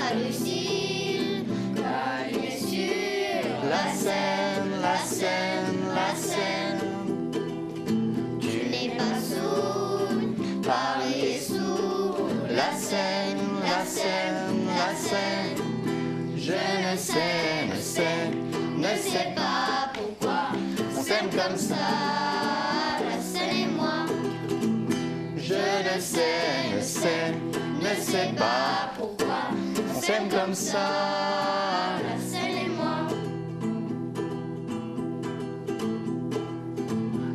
extra lucide, calme sur la scène, la scène, la scène. Tu n'es pas sourde, Paris est sourd, la scène, la scène, la scène. Je ne sais, ne sais, ne sais pas pourquoi on s'aime comme ça, la scène et moi. Je ne sais, ne sais, ne sais pas pourquoi on s'aime comme ça, la scène et moi.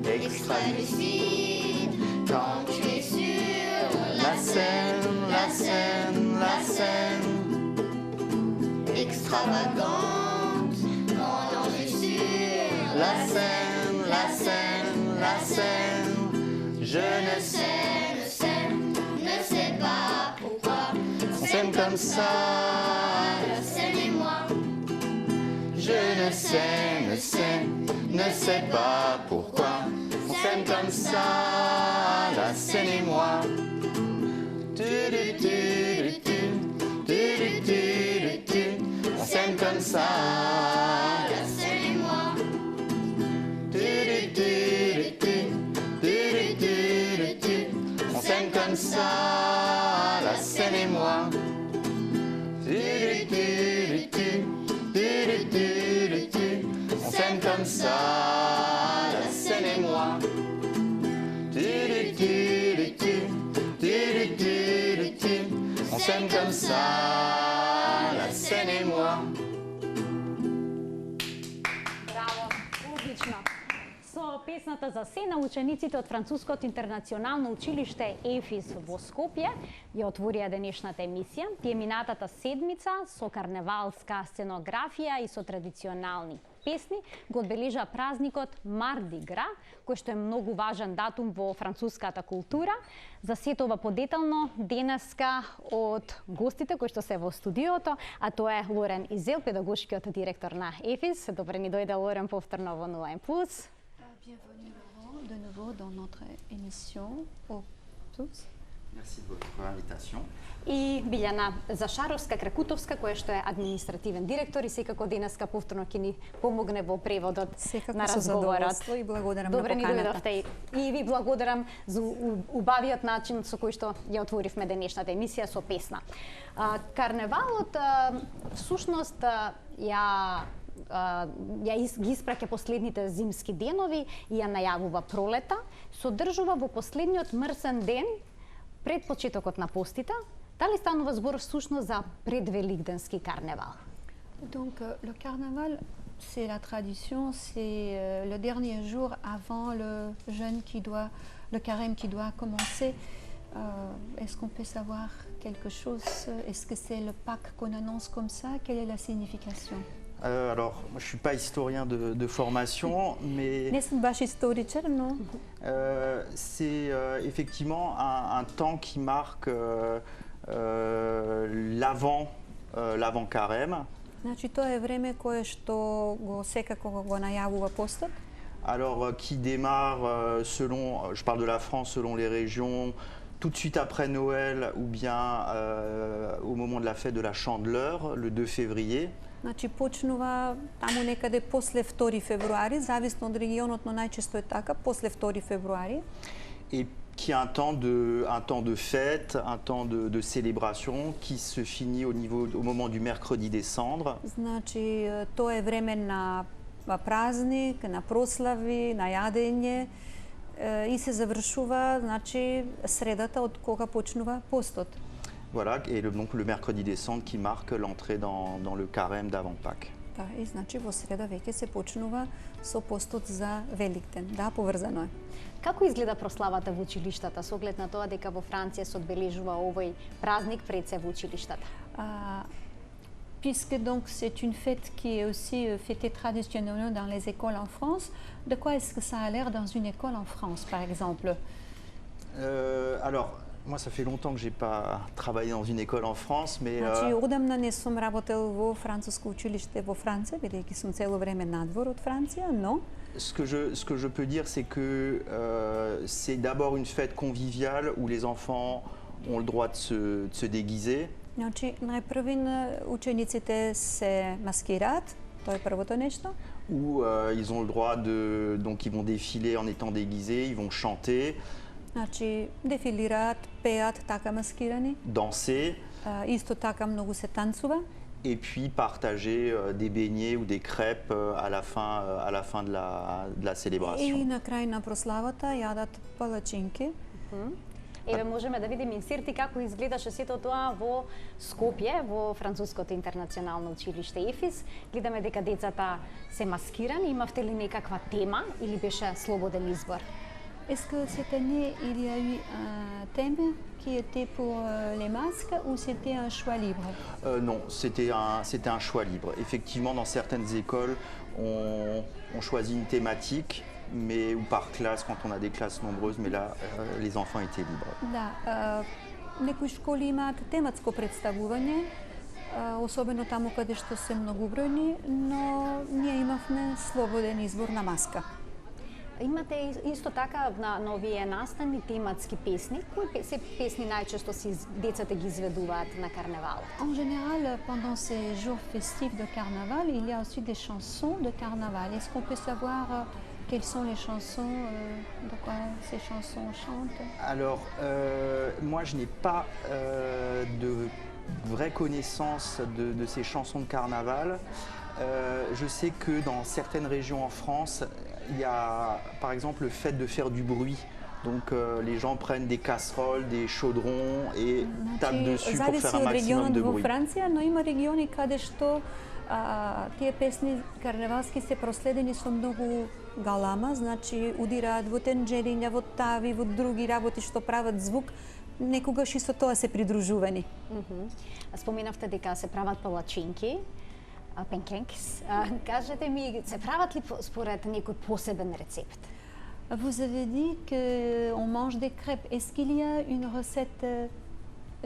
Extra lucide, quand tu es sur la scène, la scène, la scène. Extravagante, quand on est sur la scène, la scène, la scène. Je ne sais, ne sais, ne sais pas pourquoi on s'aime comme ça, la scène et moi. Je ne sais, ne sais, ne sais pas pourquoi on s'aime comme ça, la scène et moi. On s'aime comme ça, la scène et moi. On s'aime comme ça, la scène et moi. On s'aime comme ça, la scène et moi. On s'aime comme ça, la scène et moi. Браво, одлично. Со песната за сцена учениците од Француското интернационално училиште ЕФИС во Скопје ја отворија денешната емисија. Тие минатата седмица со карневалска сценографија и со традиционални песни го одбележа празникот Марди Гра, кој што е многу важен датум во француската култура. За сето ова подетално денеска од гостите кои што се во студиото, а тоа е Лорен Изел, педагошкиот директор на ЕФИС. Добре ни дојде, Лорен, повторно во Нула Импулс. Bienvenue Laurent, de nouveau dans notre émission aux tous. Merci de votre invitation. И Билјана Зашаровска-Кракутовска, која што е административен директор и секако денеска повторно ќе ни помогне во преводот на разговорот. И благодарам Добре на ни поканата. дојдовте и ви благодарам за убавиот начин со кој што ја отворивме денешната емисија со песна. Карневалот всушност ја ги испраќа последните зимски денови и ја најавува пролета, содржува во последниот мрсен ден пред почетокот на постите. Дали станува збор всушност за предвеликденски карневал? Donc le carnaval, c'est la tradition, c'est le dernier jour avant le jeûne le carême qui doit commencer. Est-ce qu'on peut savoir quelque chose? Est-ce que c'est le Pâques qu'on annonce comme ça? Quelle est la signification? Alors, moi, je ne suis pas historien de formation, mais Не съм баш историчар, но c'est effectivement un temps qui marque l'avant-carême. значи тоа е време кое што го секако го најавува постот. Alors, qui démarre selon, je parle de la France, selon les régions, tout de suite après Noël ou bien au moment de la fête de la Chandeleur, le 2 février. Значи почнува таму некаде после 2 февруари, зависно од регионот, но најчесто е така, после 2 февруари. Et qui est un temps de fête, un temps de célébration qui se finit au moment du mercredi des cendres. Значи тоа е време на празник, на прослави, на јадење и се завршува, значи средата од кога почнува постот. Voilà, et donc le mercredi des cendres qui marque l'entrée dans le carême d'avant Pâques. Да, и значи во среда веќе се почнува со постот за Великден. Да, поврзано е. Како изгледа прославата во училиштата со оглед на тоа дека во Франција се одбележува овој празник пред се во училиштата? Puisque donc c'est une fête qui est aussi fêtée traditionnellement dans les écoles en France, de quoi est-ce que ça a l'air dans une école en France, par exemple? Alors, moi, ça fait longtemps que j'ai pas travaillé dans une école en France, mais Значи, одамна не сум работел во француско училиште во Франција, бидејќи сум цело време надвор од Франција, но ce que je peux dire, c'est que c'est d'abord une fête conviviale où les enfants ont le droit de se déguiser. Значи, най-prvin учениците се маскират, то е първото нещо. Où ils ont le droit de... Donc ils vont défiler en étant déguisés, ils vont chanter, Значи, дефилират, пеят така маскирани. danser, Исто така много се танцува. et puis partager des beignets ou des crêpes à la fin de la И célébration. на край на прославата ядат палачинки. Еве можеме да видиме инсерти како изгледаше сето тоа во Скопје, во Француското интернационално училиште ЕФИС. Гледаме дека децата се маскирани. Имавте ли некаква тема или беше слободен избор? Est-ce que cette année, il y a eu un thème qui était pour les masques ou c'était un choix libre? Non, c'était un choix libre. Effectivement, dans certaines écoles, on choisit une thématique, mais ou par classe quand on a des classes nombreuses, mais là, les enfants étaient libres. Да, некои школи имаат тематско представување, особено таму каде што се многобројни, но ние имавме слободен избор на маска. Имате исто така на овие настани тематски песни. Кои се песни најчесто децата ги изведуваат на карневал? En général, pendant ces jours festifs de carnaval, il y a aussi des chansons de carnaval. Est-ce qu'on peut savoir quelles sont les chansons, de quoi ces chansons chantent? Alors, moi, je n'ai pas de vraie connaissance de ces chansons de carnaval. Je sais que dans certaines régions en France, il y a par exemple le fait de faire du bruit. Donc les gens prennent des casseroles, des chaudrons et tapent dessus pour faire un maximum de во bruit. Франција, но има региони каде што тие песни карневалски се проследени со многу галама, значи удираат во тенџериња, во тави, во други работи што прават звук, некогаш и со тоа се придружувани. Споменавте дека се прават палачинки, пенкенкис. Кажете ми, се прават ли според некој посебен рецепт? Vous avez dit qu'on mange des crêpes. Est-ce qu'il y a une recette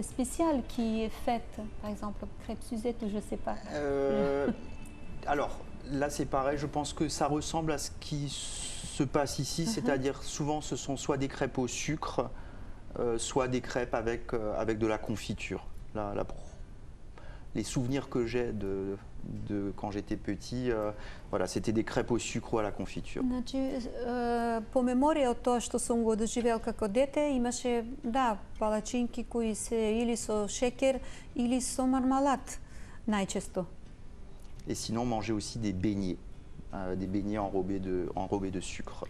spéciale qui est faite, par exemple crêpes Suzette ou je ne sais pas? Alors là c'est pareil, je pense que ça ressemble à ce qui se passe ici, c'est-à-dire souvent ce sont soit des crêpes au sucre, soit des crêpes avec de la confiture. Les souvenirs que j'ai de quand j'étais petit, voilà, c'était des crêpes au sucre ou à la confiture. Значи, по меморија од тоа што сум го доживеал како дете, имаше, да, палачинки кои се или со шекер или со мармалад, најчесто. Et sinon, on mangeait aussi des beignets enrobés de sucre.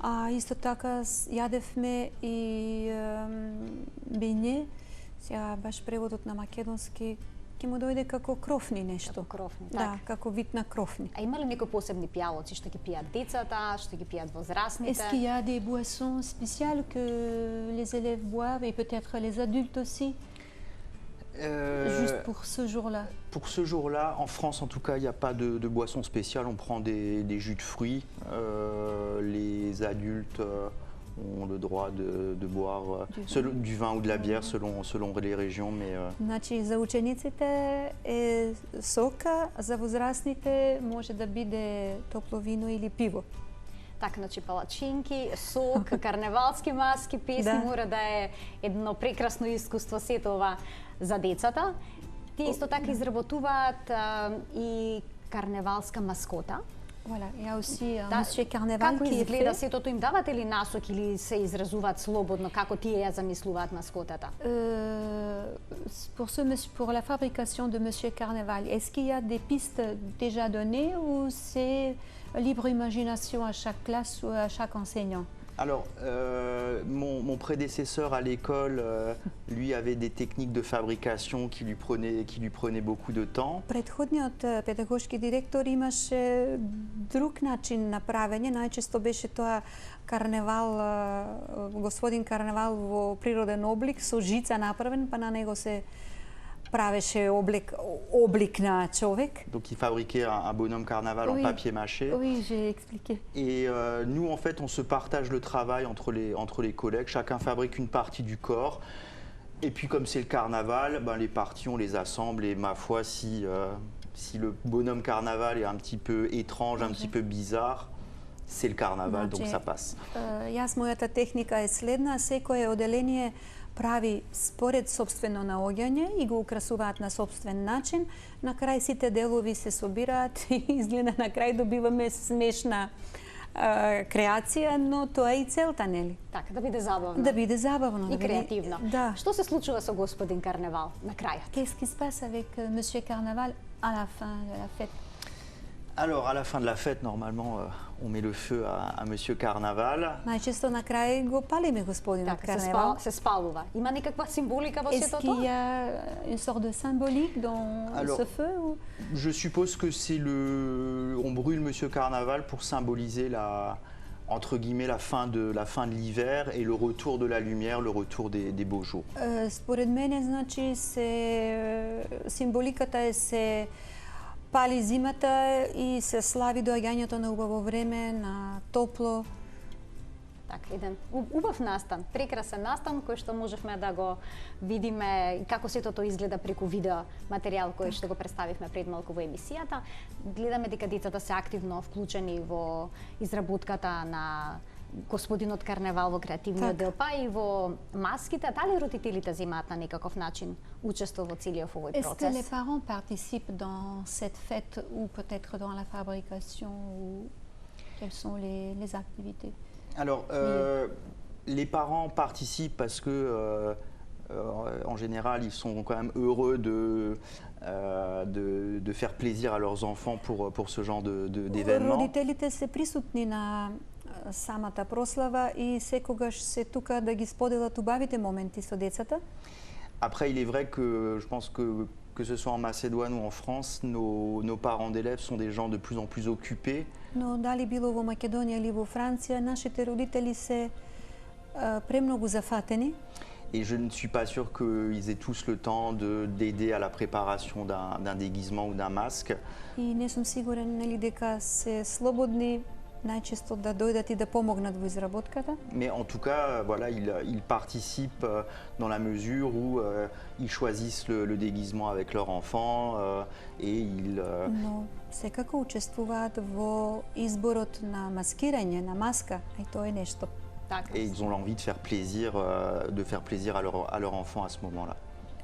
А исто така јадевме и бење, сега баш преводот на македонски ќе му дојде како крофни нешто. Како крофни, Да, така. како вид на крофни. А има ли некои посебни пијалоци што ги пијат децата, што ги пијат возрастните? Est-ce qu'il y a des boissons spéciales que les élèves boivent et peut-être les adultes aussi, juste pour ce jour-là? Pour ce jour-là, en France en tout cas, il n'y a pas de boisson spéciale. On prend des jus de fruits. Les adultes ont le droit de boire du vin ou de la bière selon les régions. Mais, Значи за учениците е сока, за возрастните може да биде топло вино или пиво. Така, значи палачинки, сок, карневалски маски, песни, Да. мора да е едно прекрасно искуство сето ова за децата. Тие исто така изработуваат и карневалска маскота. Voilà, il y a aussi un Да, monsieur carnaval како qui est изгледа fait. сетото, им давате ли насоки или се изразуваат слободно, како тие ја замислуваат маскотата? Pour la fabrication de Monsieur Carnaval, est-ce qu'il y a des pistes déjà données ou c'est libre imagination à chaque classe ou à chaque enseignant? Alors, mon prédécesseur à l'école, lui, avait des techniques de fabrication qui lui prenaient beaucoup de temps. Предходниот педагошки директор имаше друг начин на правење, најчесто беше тоа карневал, господин карневал во природен облик со жица направен, па на него се правеше облик на човек. Donc il fabriquait un bonhomme carnaval en Oui. papier mâché. Oui, j'ai expliqué. Et nous, en fait, on se partage le travail entre les collègues. Chacun fabrique une partie du corps. Et puis, comme c'est le carnaval, ben, les parties, on les assemble. Et ma foi, si le bonhomme carnaval est un petit peu étrange, un petit peu bizarre, c'est le carnaval, donc ça passe. Јас мојата техника е следна, секое оделение прави според собствено наоѓање и го украсуваат на собствен начин. На крај сите делови се собираат и изгледа на крај добиваме смешна креација, но тоа е и целта, нели? Така, да биде забавно. Да биде забавно. И креативно. Да. Што се случува со господин Карневал на крајот? Qu'est-ce qui se passe avec Monsieur Carnaval à la fin de la fête? Alors, à la fin de la fête, normalement, on met le feu à Monsieur Carnaval. Најчесто на крај го палиме господинот Така, Карневал. се спалува. Има некаква символика во Est-ce сето qu'il y тоа? a une sorte de symbolique dans Alors, ce feu ou... Je suppose que on brûle Monsieur Carnaval pour symboliser entre guillemets, la fin de l'hiver et le retour de la lumière, le retour des beaux jours. Според мене, значи, символиката е се пали зимата и се слави доаѓањето на убаво време, на топло. Така, еден убав настан, прекрасен настан кој што можевме да го видиме и како сето тоа изгледа преку видео материјал кој што го представивме пред малку во емисијата. Гледаме дека децата се активно вклучени во изработката на господинот Карневал, во креативниот дел, па и во маските. Дали родителите земаат на некаков начин учество во целиот овој Est-ce que les процес? parents participent dans cette fête ou peut-être dans la fabrication ou quelles sont les activités? Alors, les parents participent parce que, en général, ils sont quand même heureux de faire plaisir à leurs enfants pour ce genre d'événements. Родителите се присутни на самата прослава и секогаш се тука да ги споделат убавите моменти со децата. Après, il est vrai que je pense que ce soit en Macédoine ou en France, nos parents d'élèves sont des gens de plus en plus occupés. Но дали било во Македонија или во Франција, нашите родители се премногу зафатени. Et je ne suis pas sûr qu'ils aient tous le temps d'aider à la préparation d'un déguisement ou d'un masque. И не сум сигурен нели дека се слободни најчесто да дојдат и да помогнат во изработката. Mais en tout cas, voilà, ils participent dans la mesure où ils choisissent le déguisement avec leur enfant et ils... Но секако учествуваат во изборот на маскирање, на маска, и тоа е нешто. Така. Et ils ont l'envie de faire plaisir à leur enfant à ce moment-là.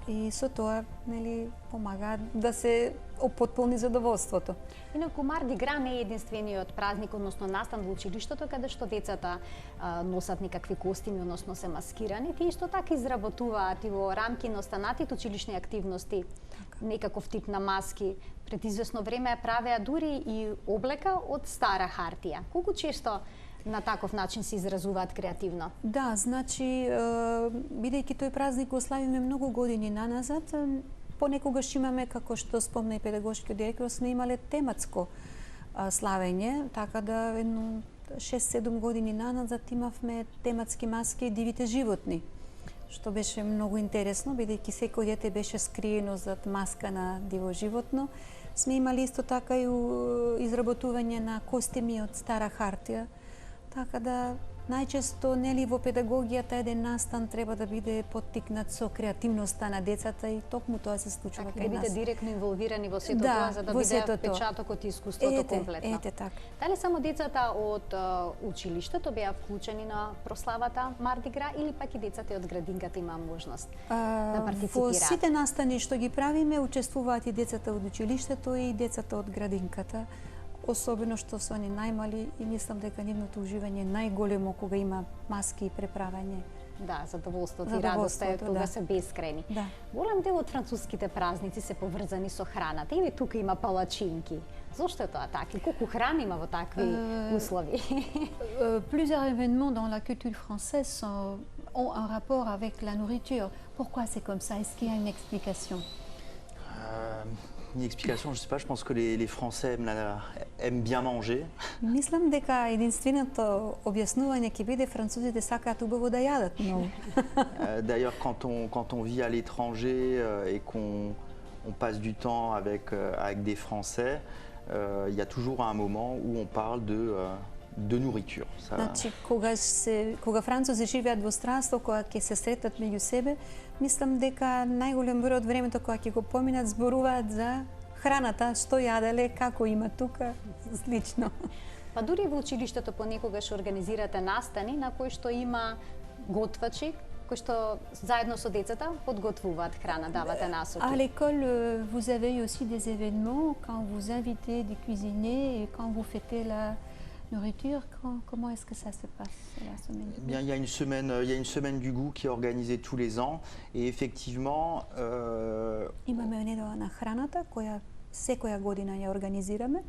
И со тоа, нели, помагаат да се опотполни задоволството. Инаку Марди Гра не е единствениот празник, односно настан во училиштето, каде што децата носат некакви костими, односно се маскирани. Тие исто така изработуваат и во рамки на останатите училишни активности некаков тип на маски. Пред известно време правеа дури и облека од стара хартија. Колку често на таков начин се изразуваат креативно? Да, значи, бидејќи тој празник го славиме многу години наназад, понекогаш имаме, како што спомна и педагошкиот директор, сме имале тематско славење, така да едно 6-7 години наназад имавме тематски маски дивите животни, што беше многу интересно, бидејќи секој дете беше скриено зад маска на диво животно. Сме имали исто така и изработување на костими од стара хартија, така да најчесто, нели, во педагогијата еден настан треба да биде поттикнат со креативноста на децата и токму тоа се случува Така, кај да нас. биде директно инволвирани во сето Да, тоа, за да во биде сето тоа. впечатокот и искуството комплетно. Ете така. Дали само децата од училиштето беа вклучени на прославата Марди Гра или пак и децата од градинката има можност да Во партиципираат? сите настани што ги правиме, учествуваат и децата од училиштето и децата од градинката. Особено што се они најмали и мислам дека нивното уживање е најголемо кога има маски и преправање. Да, задоволството и радоста е тога да. се бескрајни. Да. Голем дел од француските празници се поврзани со храната. Еве тука има палачинки. Зошто е тоа така? И колку храна има во такви услови? Plusieurs événements dans la culture française ont un rapport avec la nourriture. Pourquoi c'est comme ça? Est-ce qu'il y a une explication? Une explication, je sais pas, je pense que les Français aiment bien manger. Мислам дека единственото објаснување ќе биде французите сакаат убаво да јадат многу. D'ailleurs, quand on vit à l'étranger et qu'on passe du temps avec des Français, il y a toujours un moment où on parle de nourriture. Значи, кога французи живеат во странство, кога ќе се сретат меѓу себе, мислам дека најголем број од времето кога ќе го поминат зборуваат за храната, што јаделе, како има тука, слично. Па дури во училиштето понекогаш организирате настани на кои што има готвачи кои што заедно со децата подготвуваат храна, давате насоки. À l'école, vous avez aussi des événements quand vous invitez des cuisiniers et quand vous fêtez la nourriture. Comment est-ce que ça se passe la semaine du Eh bien, il y a une semaine du goût qui est organisée tous les ans et effectivement, Имаме недела на храната која секоја година ја организираме.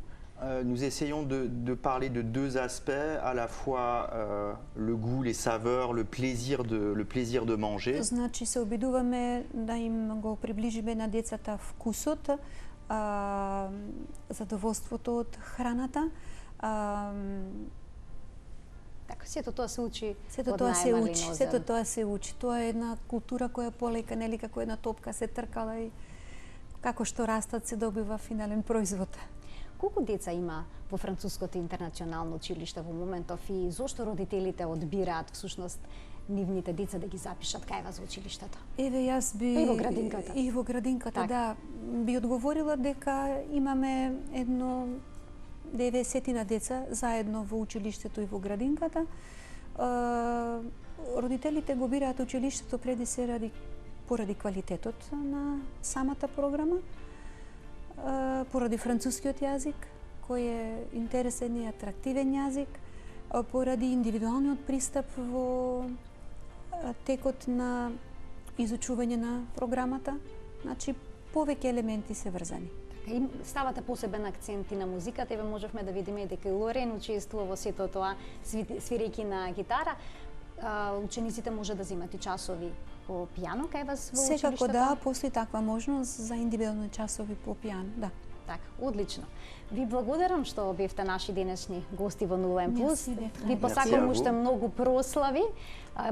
nous essayons de parler de deux aspects, à la fois le goût, les saveurs, le plaisir de manger. Значи се обидуваме да им го приближиме на децата вкусот, задоволството од храната. Така, сето тоа се учи Сето од тоа се најмалин учи, озен. сето тоа се учи. Тоа е една култура која полека, нели како една топка се тркала и како што растат се добива финален производ. Колку деца има во Француското интернационално училиште во моментов и зошто родителите одбираат всушност нивните деца да ги запишат кај вас во училиштето? Еве јас би И во градинката. И во градинката, Така. да, би одговорила дека имаме едно 90 деца заедно во училиштето и во градинката. Родителите го бираат училиштето преди се поради квалитетот на самата програма, поради францускиот јазик, кој е интересен и атрактивен јазик, поради индивидуалниот пристап во текот на изучување на програмата. Значи, повеќе елементи се врзани. И ставате посебен акцент и на музиката, еве можевме да видиме дека и Лорен учествува во сето тоа свирејќи на гитара. Учениците може да земат и часови по пијано кај вас во училиштето? Секако да, постои таква можност за индивидуални часови по пијано, да. Така, одлично. Ви благодарам што бевте наши денешни гости во Нулен Плюс. Мерси, Бетра. Ви Мерси, посакувам Агу. уште многу прослави.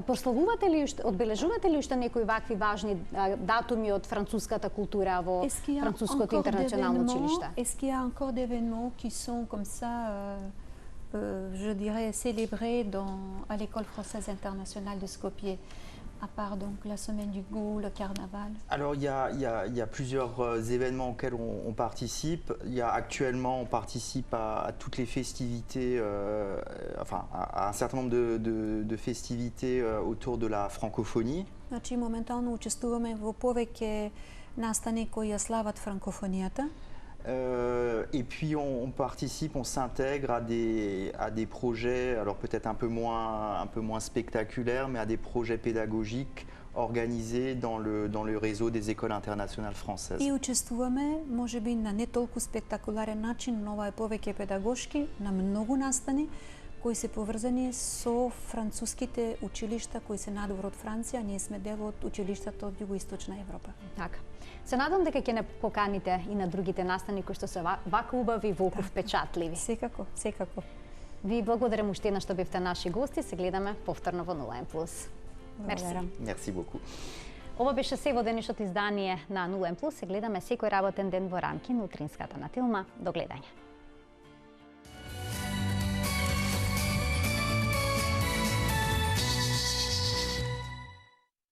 Прославувате ли, одбележувате ли уште некои вакви важни датуми од француската култура во Est-ce qu'il y a Француското encore интернационално d'événements- училиште? Est-ce qu'il y a encore d'événements qui sont comme ça, je dirais, célébrés à l'école française internationale de Skopje, à part donc la semaine du goût, le carnaval? Alors il y a plusieurs événements auxquels on participe. Actuellement on participe à toutes les festivités, enfin à un certain nombre de festivités autour de la francophonie. Значи, моментално учествуваме во повеќе настани кои ја слават франкофонијата. Et puis on participe, on s'intègre à des projets, alors peut-être un peu moins spectaculaires, mais à des projets pédagogiques organisés dans le réseau des écoles internationales françaises. И учествуваме, можеби на не толку спектакуларен начин, но ова е повеќе педагошки, на многу настани кои се поврзани со француските училишта кои се надвор од Франција. Ние сме дел од училиштата од Југоисточна Европа. Така. Се надам дека ќе не поканите и на другите настани кои што се вака убави, волку впечатливи. Секако, секако. Ви благодарам уште еднаш што бевте наши гости. Се гледаме повторно во Нулен Плюс. Мерси. Благодарам. Merci beaucoup. Ова беше се во денешното издание на Нулен Плюс. Се гледаме секој работен ден во рамки на утринската на Тилма. До гледање.